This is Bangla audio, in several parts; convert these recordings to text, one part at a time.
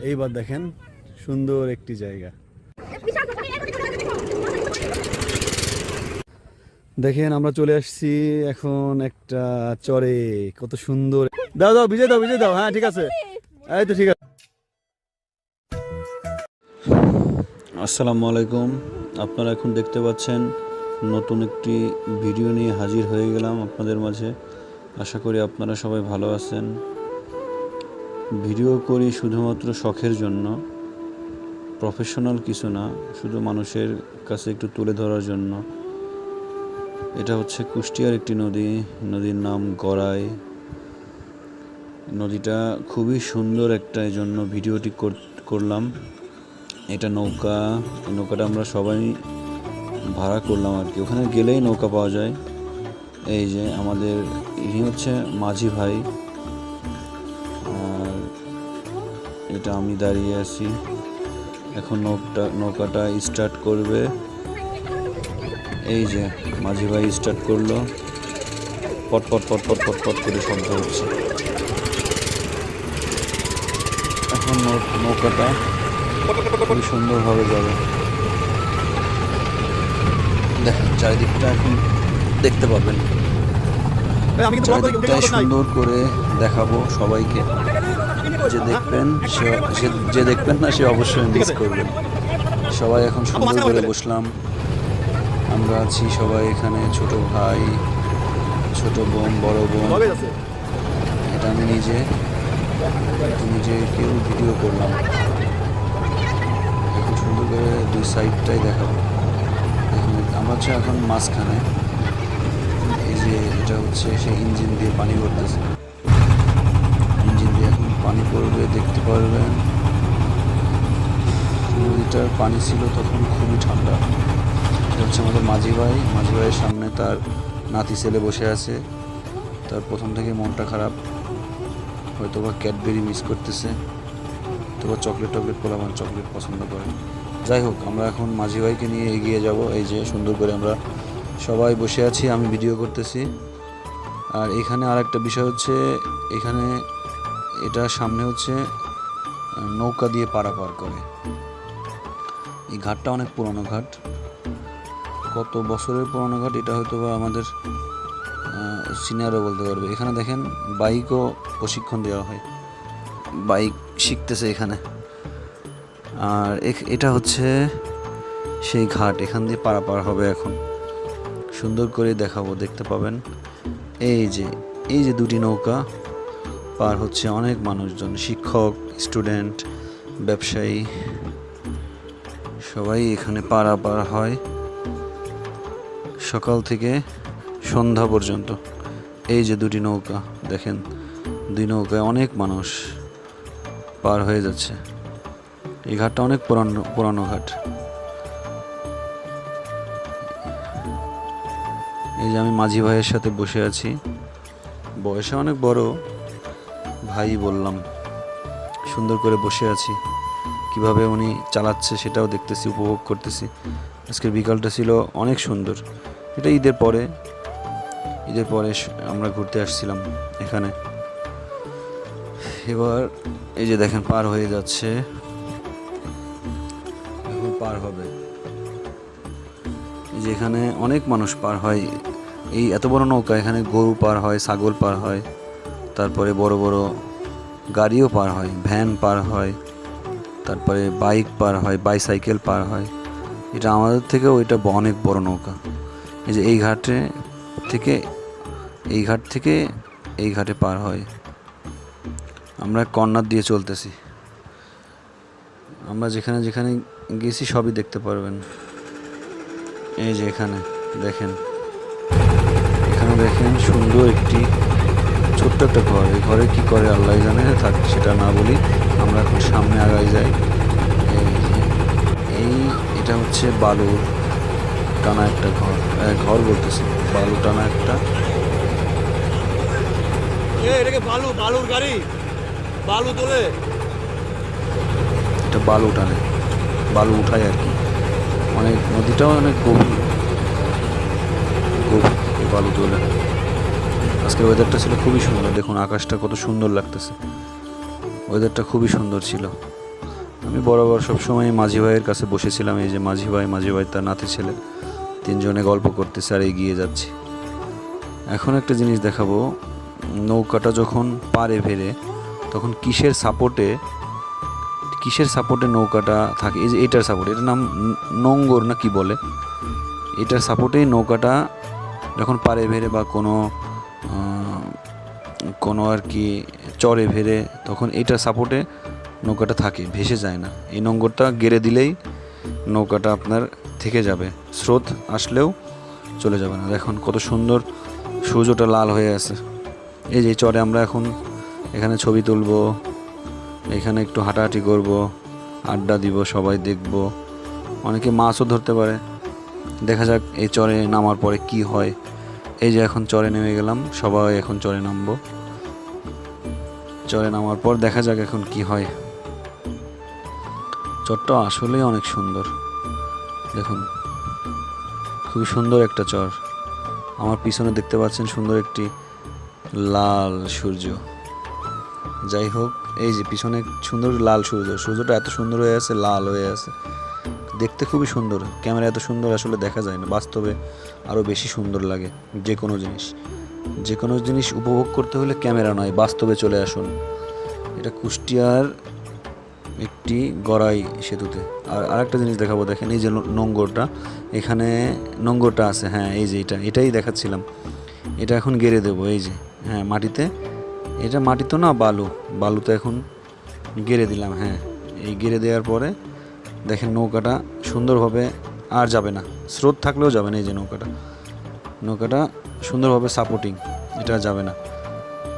এইবার দেখেন সুন্দর একটি জায়গা। দেখেন আমরা চলে আসছি এখন একটা চরে, কত সুন্দর। দাও দাও ভিজে দাও, ভিজে দাও। হ্যাঁ ঠিক আছে, এই তো ঠিক আছে। আসসালামু আলাইকুম। আপনারা এখন দেখতে পাচ্ছেন নতুন একটি ভিডিও নিয়ে হাজির হয়ে গেলাম আপনাদের মাঝে। আশা করি আপনারা সবাই ভালো আছেন। ভিডিও করি শুধুমাত্র শখের জন্য, প্রফেশনাল কিছু না, শুধু মানুষের কাছে একটু তুলে ধরার জন্য। এটা হচ্ছে কুষ্টিয়ার একটি নদী, নদীর নাম গড়াই। নদীটা খুবই সুন্দর একটা, এই জন্য ভিডিওটি করলাম। এটা নৌকা, নৌকাটা আমরা সবাই ভাড়া করলাম আর কি। ওখানে গেলেই নৌকা পাওয়া যায়। এই যে আমাদের ইনি হচ্ছে মাঝি ভাই, আর এটা আমি দাঁড়িয়ে আছি। এখন নৌকাটা স্টার্ট করবে। এই যে মাঝি ভাই স্টার্ট করলো, পট পট পট পট পট পট করে শব্দ হচ্ছে। এখন নৌকাটা খুবই সুন্দরভাবে যাবে। দেখেন চারিদিকটা এখন দেখতে পাবেন, চারিদিকটাই সুন্দর করে দেখাবো সবাইকে। যে দেখবেন না সে অবশ্যই মিস করবেন। সবাই এখন সুন্দর করে বসলাম, আমরা আছি সবাই এখানে, ছোট ভাই, ছোট বোন, বড় বোন। এটা আমি নিজেকেও ভিডিও করলাম। এখন সুন্দর করে দুই সাইডটাই দেখাবো। আমরা হচ্ছে এখন মাঝখানে। এই যে এটা হচ্ছে সেই ইঞ্জিন দিয়ে পানি পড়তেছে, ইঞ্জিন দিয়ে এখন পানি পড়বে, দেখতে পারবেন। নদীটার পানি ছিল তখন খুবই ঠান্ডা। এটা হচ্ছে আমাদের মাঝি ভাইয়ের সামনে তার নাতি ছেলে বসে আছে। তার প্রথম থেকে মনটা খারাপ, হয়তো বা ক্যাডবেরি মিস করতেছে, অথবা চকলেট পোলাপান চকলেট পছন্দ করে। যাই হোক, আমরা এখন মাঝি ভাইকে নিয়ে এগিয়ে যাব। এই যে সুন্দর করে আমরা সবাই বসে আছি, আমি ভিডিও করতেছি। আর এখানে আর একটা বিষয় হচ্ছে, এখানে এটা সামনে হচ্ছে নৌকা দিয়ে পারাপার করে। এই ঘাটটা অনেক পুরনো ঘাট, কত বছরের পুরনো ঘাট এটা হয়তো বা আমাদের সিনিয়রও বলতে পারবে। এখানে দেখেন বাইকও প্রশিক্ষণ দেওয়া হয়, বাইক শিখতেছে এখানে। আর এটা হচ্ছে সেই ঘাট, এখান দিয়ে পারাপার হবে। এখন সুন্দর করে দেখাবো, দেখতে পাবেন। এই যে দুটি নৌকা পার হচ্ছে, অনেক মানুষজন, শিক্ষক, স্টুডেন্ট, ব্যবসায়ী, সবাই এখানে পারাপার হয় সকাল থেকে সন্ধ্যা পর্যন্ত। এই যে দুটি নৌকা দেখেন, দুই নৌকায় অনেক মানুষ পার হয়ে যাচ্ছে। এই ঘাটটা অনেক পুরানো ঘাট। এই যে আমি মাঝি ভাইয়ের সাথে বসে আছি, বয়সে অনেক বড় ভাই বললাম। সুন্দর করে বসে আছি, কিভাবে উনি চালাচ্ছে সেটাও দেখতেছি, উপভোগ করতেছি। আজকের বিকালটা ছিল অনেক সুন্দর। এটা ঈদের পরে আমরা ঘুরতে আসছিলাম এখানে। এবার এই যে দেখেন পার হয়ে যাচ্ছে, এখন পার হবে। এই যে এখানে অনেক মানুষ পার হয়, এই এত বড় নৌকা, এখানে গরু পার হয়, ছাগল পার হয়, তারপরে বড় বড় গাড়িও পার হয়, ভ্যান পার হয়, তারপরে বাইক পার হয়, বাইসাইকেল পার হয়। এটা আমাদের থেকেও এটা অনেক বড় নৌকা। এই যে এই ঘাট থেকে এই ঘাটে পার হয়। আমরা কর্নার দিয়ে চলতেছি, আমরা যেখানে যেখানে গেছি সবই দেখতে পারবেন। এই যে এখানে দেখেন সুন্দর একটি ছোট্ট একটা ঘর। এই ঘরে কি করে আল্লাহ জানে, থাক সেটা না বলি, আমরা এখন সামনে আগাই যাই। এটা হচ্ছে বালুর টানা একটা ঘর বলতেছি, বালু টানা একটা। বালুর গাড়ি, বালু তোলে, এটা বালু টানে, বালু উঠায় আর কি। নদীটাও অনেক গভীর, বালু তোলে। আজকের ওয়েদারটা ছিল খুবই সুন্দর, দেখুন আকাশটা কত সুন্দর লাগতেছে, ওয়েদারটা খুবই সুন্দর ছিল। আমি বরাবর সবসময় মাঝি ভাইয়ের কাছে বসেছিলাম। এই যে মাঝি ভাই তার নাতি ছেলে, তিনজনে গল্প করতেছে আর এগিয়ে যাচ্ছে। এখন একটা জিনিস দেখাবো, নৌকাটা যখন পারে ভেড়ে তখন কিসের সাপোর্টে নৌকাটা থাকে। এই যে এটার সাপোর্ট, এটার নাম নোঙ্গর না কি বলে, এটার সাপোর্টেই নৌকাটা যখন পারে ভেড়ে বা কোনো আর কি চরে ভেড়ে, তখন এটার সাপোর্টে নৌকাটা থাকে, ভেসে যায় না। এই নোঙ্গরটা গেড়ে দিলেই নৌকাটা আপনার থেকে যাবে, স্রোত আসলেও চলে যাবে না। দেখুন কত সুন্দর সূর্যটা লাল হয়ে আছে। এই যে চরে আমরা এখন এখানে ছবি তুলব, এখানে একটু হাঁটাহাঁটি করব, আড্ডা দিব, সবাই দেখব, অনেকে মাছও ধরতে পারে। দেখা যাক এই চরে নামার পরে কি হয়। এই যে এখন চরে নেমে গেলাম, সবাই এখন চরে নামবো। চরে নামার পর দেখা যাক এখন কি হয়। চরটা আসলেই অনেক সুন্দর, দেখুন খুবই সুন্দর একটা চর। আমার পিছনে দেখতে পাচ্ছেন সুন্দর একটি লাল সূর্য। যাই হোক, এই যে পিছনে সুন্দর লাল সূর্যটা এত সুন্দর হয়ে আছে, লাল হয়ে আছে, দেখতে খুবই সুন্দর। ক্যামেরা এত সুন্দর আসলে দেখা যায় না, বাস্তবে আরও বেশি সুন্দর লাগে। যে কোনো জিনিস উপভোগ করতে হলে ক্যামেরা নয়, বাস্তবে চলে আসুন। এটা কুষ্টিয়ার একটি গড়াই সেতুতে। আর আরেকটা জিনিস দেখাবো, দেখেন এই যে নোঙ্গরটা, এখানে নোঙ্গরটা আছে, হ্যাঁ এই যে এটাই দেখাচ্ছিলাম। এটা এখন গেড়ে দেবো, এই যে হ্যাঁ মাটিতে, এটা মাটি তো না, বালুতে এখন গেড়ে দিলাম। হ্যাঁ, এই গেড়ে দেওয়ার পরে দেখেন নৌকাটা সুন্দরভাবে আর যাবে না, স্রোত থাকলেও যাবে না। এই যে নৌকাটা সুন্দরভাবে সাপোর্টিং, এটা যাবে না।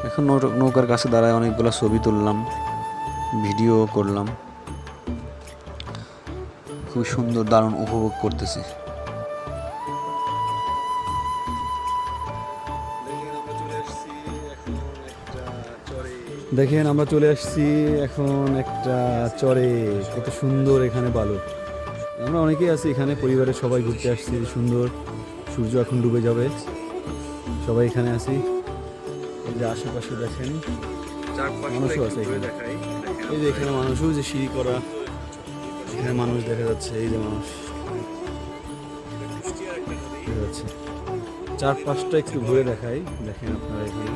এখন নৌকার কাছে দাঁড়ায় অনেকগুলো ছবি তুললাম, ভিডিও করলাম, খুব সুন্দর, দারুণ উপভোগ করতেছি। দেখেন আমরা চলে আসছি এখন একটা চরে, কত সুন্দর এখানে বালু। আমরা অনেকেই আছি এখানে, পরিবারের সবাই ঘুরতে আসছি। সুন্দর সূর্য এখন ডুবে যাবে, সবাই এখানে আছি। এই যে আশেপাশে দেখেন মানুষও আছে এখানে, এই যে এখানে মানুষও যে সিঁড়ি করা, এখানে মানুষ দেখা যাচ্ছে। এই যে মানুষ দেখা যাচ্ছে, চারপাশটা একটু ঘুরে দেখাই। দেখেন আপনারা এখানে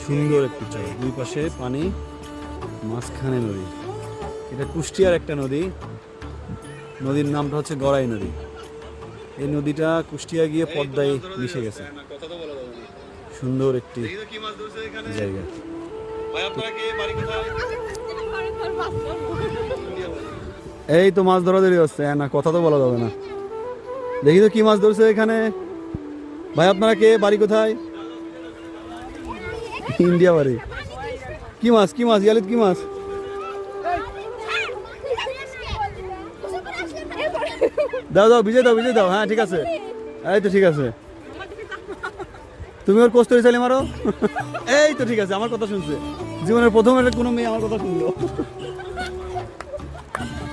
সুন্দর একটি চর, দুই পাশে পানি, মাঝখানে নদী। এটা কুষ্টিয়ার একটা নদী, নদীর নামটা হচ্ছে গড়াই নদী। এই নদীটা কুষ্টিয়া গিয়ে পদ্মায় মিশে গেছে। সুন্দর একটি জায়গা। এই তো মাছ ধরাধরি হচ্ছে, না কথা তো বলা যাবে না। দেখি তো কি মাছ ধরছে এখানে। ভাই আপনারা কে, বাড়ি কোথায়? ইন্ডিয়া বাড়ি। কি মাছ ইয়ালিদ, কি মাছ? দাও ভিজে দাও। হ্যাঁ ঠিক আছে, এই তো ঠিক আছে। তুমি ওর কস্তুরি চালি মারো। এই তো ঠিক আছে, আমার কথা শুনছে। জীবনের প্রথম কোনো মেয়ে আমার কথা শুনলো,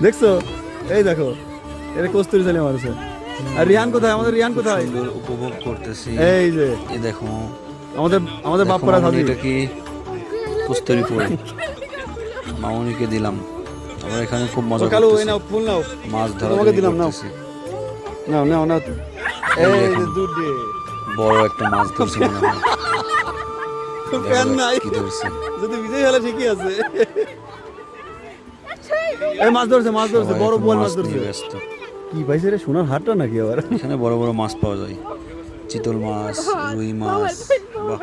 দেখছো? এই দেখো, এটা কস্তুরি চালি মারছে। আর রিহান কোথায়? আমাদের রিহান কোথায়? উপভোগ করতেছি। এই যে এই দেখো আমাদের বাপ্পারা ভাবি, এটা কি কস্তুরিপুর, মামুনিকে দিলাম। আমরা এখানে খুব মজা করতেছি। নাও ফুল নাও, মাছ ধরা তোমাকে দিলাম। নাও এই যে দুধ বড় একটা মাছ ধরছে মনে হয়। প্যান নাই, কি ধরছে? যদি বিজয় হলে ঠিকই আছে। এই মাছ ধরছে, বড় বড় মাছ ধরছে। ব্যস্ত কি পাইছে রে, সোনার হাটটা নাকি আবার? এখানে বড় বড় মাছ পাওয়া যায়, চিতল মাছ, রুই মাছ, বাহ,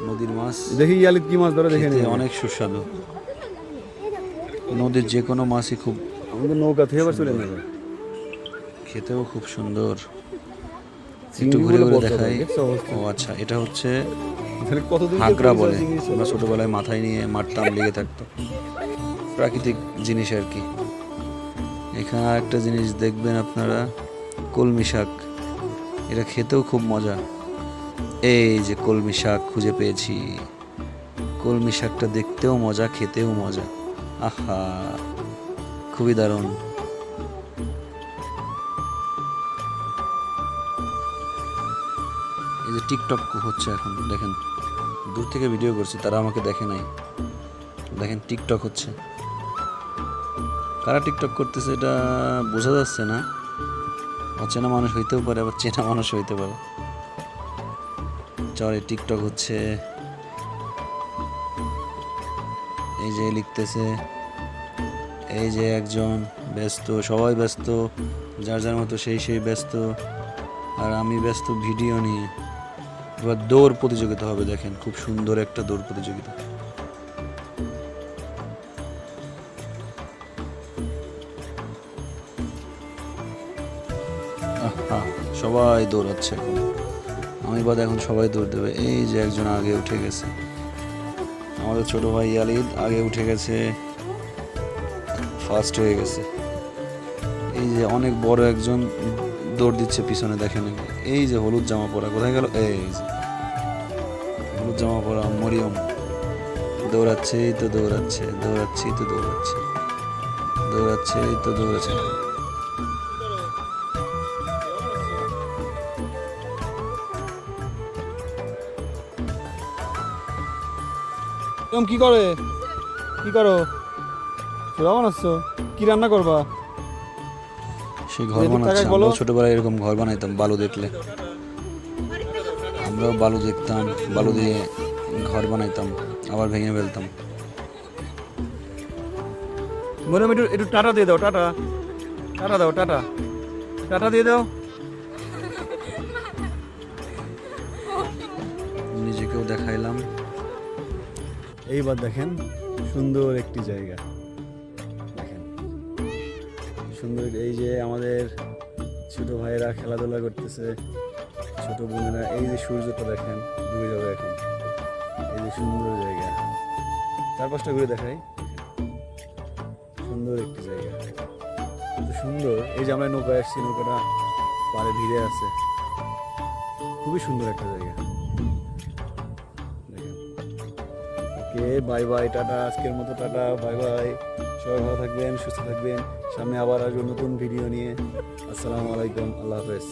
নদীর মাছ। দেখি ইয়ালিদ কি মাছ ধরে, দেখে অনেক সুস্বাদু। নদীর যে কোনো মাছই খুব, আমাদের নৌকা থেকে আবার চলে যাবে, খেতেও খুব সুন্দর। একটু ঘুরে দেখাই। ও আচ্ছা, এটা হচ্ছে হাগরা বলে, আমরা ছোটবেলায় মাথায় নিয়ে মারতাম, লেগে থাকতো। প্রাকৃতিক জিনিস আর কি। এখানে একটা জিনিস দেখবেন আপনারা, কলমি শাক, এটা খেতেও খুব মজা। এই যে কলমি শাক খুঁজে পেয়েছি। কলমি শাকটা দেখতেও মজা, খেতেও মজা। আহা, খুবই দারুণ। এই যে টিকটক হচ্ছে এখন, দেখেন দূর থেকে ভিডিও করছি, তারা আমাকে দেখে নাই। দেখেন টিকটক হচ্ছে, কারা টিকটক করতেছে এটা বোঝা যাচ্ছে না। অচেনা মানুষ হইতেও পারে, আবার চেনা মানুষ হইতে পারে। চলে টিকটক হচ্ছে, এই যে লিখতেছে, এই যে একজন ব্যস্ত, সবাই ব্যস্ত, যার যার মতো সেই ব্যস্ত, আর আমি ব্যস্ত ভিডিও নিয়ে। এবার দৌড় প্রতিযোগিতা হবে, দেখেন খুব সুন্দর একটা দৌড় প্রতিযোগিতা। সবাই দৌড়াচ্ছে এখন, আমি বাদে এখন সবাই দৌড় দেবে। এই যে একজন আগে উঠে গেছে, আমাদের ছোট ভাই ইয়ালিদ আগে উঠে গেছে, ফার্স্ট হয়ে গেছে। এই যে অনেক বড় একজন দৌড় দিচ্ছে পিছনে, দেখেন এই যে হলুদ জামা পরা, কোথায় গেল? এই যে হলুদ জামা পরা মরিয়ম দৌড়াচ্ছে, এই তো দৌড়াচ্ছে, দৌড়াচ্ছি তো দৌড়াচ্ছে, দৌড়াচ্ছে এই তো দৌড়াচ্ছে। কি করে, কি করো? ছোলা বানাচ্ছো? কি রান্না করবা? সেই ঘর বানাচ্ছে। আমরাও ছোটবেলায় এরকম ঘর বানাইতাম বালু দেখলে, আমরাও বালু দেখতাম, বালু দিয়ে ঘর বানাইতাম, আবার ভেঙে ফেলতাম। মনে একটু একটু টাটা দিয়ে দাও, টাটা টাটা দাও, টাটা টাটা দিয়ে দাও। নিজেকেও দেখাইলাম। এইবার দেখেন সুন্দর একটি জায়গা, দেখেন সুন্দর। এই যে আমাদের ছোট ভাইয়েরা খেলাধুলা করতেছে, ছোট বোনেরা। এই যে সূর্যটা দেখেন ডুবে যাবে এখন। এই যে সুন্দর জায়গা, চারপাশটা ঘুরে দেখাই, সুন্দর একটি জায়গা, কত সুন্দর। এই যে আমরা নৌকায় আসছি, নৌকাটা পাড়ে ভিড়ে আছে, খুবই সুন্দর একটা জায়গা। ওকে, বাই বাই, টাটা, আজকের মতো টাটা, বাই বাই। সবাই ভালো থাকবেন, সুস্থ থাকবেন। সামনে আবার আসবো নতুন ভিডিও নিয়ে। আসসালামু আলাইকুম, আল্লাহ হাফেজ।